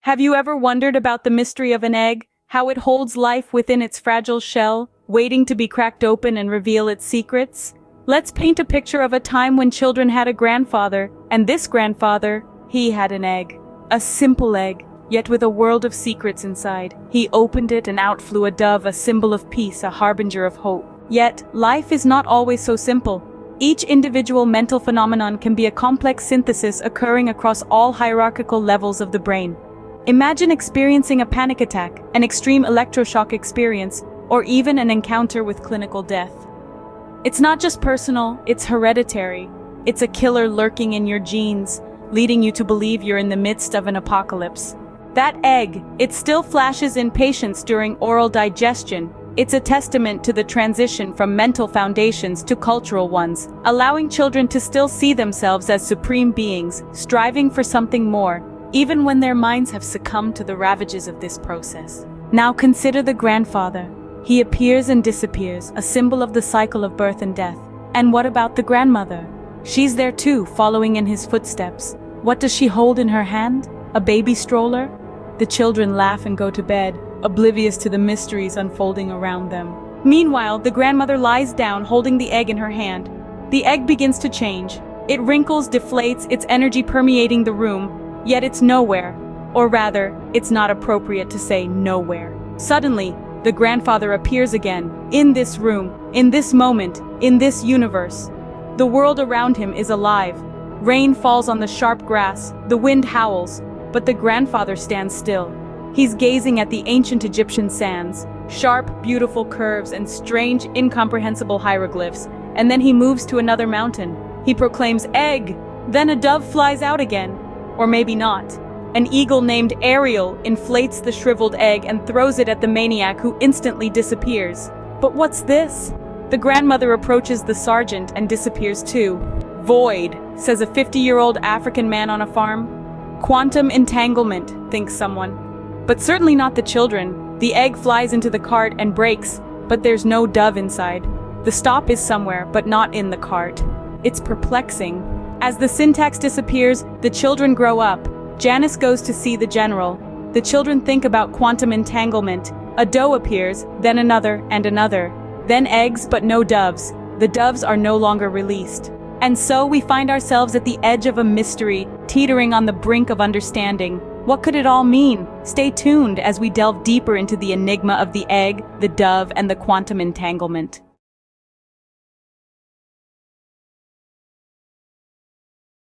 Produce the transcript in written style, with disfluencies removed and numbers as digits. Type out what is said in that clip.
Have you ever wondered about the mystery of an egg, how it holds life within its fragile shell, waiting to be cracked open and reveal its secrets? Let's paint a picture of a time when children had a grandfather, and this grandfather, he had an egg. A simple egg, yet with a world of secrets inside. He opened it and out flew a dove, a symbol of peace, a harbinger of hope. Yet, life is not always so simple. Each individual mental phenomenon can be a complex synthesis occurring across all hierarchical levels of the brain. Imagine experiencing a panic attack, an extreme electroshock experience, or even an encounter with clinical death. It's not just personal, it's hereditary. It's a killer lurking in your genes, leading you to believe you're in the midst of an apocalypse. That egg, it still flashes in patience during oral digestion. It's a testament to the transition from mental foundations to cultural ones, allowing children to still see themselves as supreme beings, striving for something more, even when their minds have succumbed to the ravages of this process. Now consider the grandfather. He appears and disappears, a symbol of the cycle of birth and death. And what about the grandmother? She's there too, following in his footsteps. What does she hold in her hand? A baby stroller? The children laugh and go to bed, oblivious to the mysteries unfolding around them. Meanwhile, the grandmother lies down, holding the egg in her hand. The egg begins to change. It wrinkles, deflates, its energy permeating the room, yet it's nowhere. Or rather, it's not appropriate to say nowhere. Suddenly, the grandfather appears again, in this room, in this moment, in this universe. The world around him is alive. Rain falls on the sharp grass, the wind howls, but the grandfather stands still. He's gazing at the ancient Egyptian sands, sharp, beautiful curves and strange, incomprehensible hieroglyphs, and then he moves to another mountain. He proclaims, "Egg!" Then a dove flies out again. Or maybe not. An eagle named Ariel inflates the shriveled egg and throws it at the maniac, who instantly disappears. But what's this? The grandmother approaches the sergeant and disappears too. Void, says a 50-year-old African man on a farm. Quantum entanglement, thinks someone. But certainly not the children. The egg flies into the cart and breaks, but there's no dove inside. The stop is somewhere, but not in the cart. It's perplexing. As the syntax disappears, the children grow up. Janice goes to see the general. The children think about quantum entanglement. A doe appears, then another and another. Then eggs, but no doves. The doves are no longer released. And so we find ourselves at the edge of a mystery, teetering on the brink of understanding. What could it all mean? Stay tuned as we delve deeper into the enigma of the egg, the dove, and the quantum entanglement.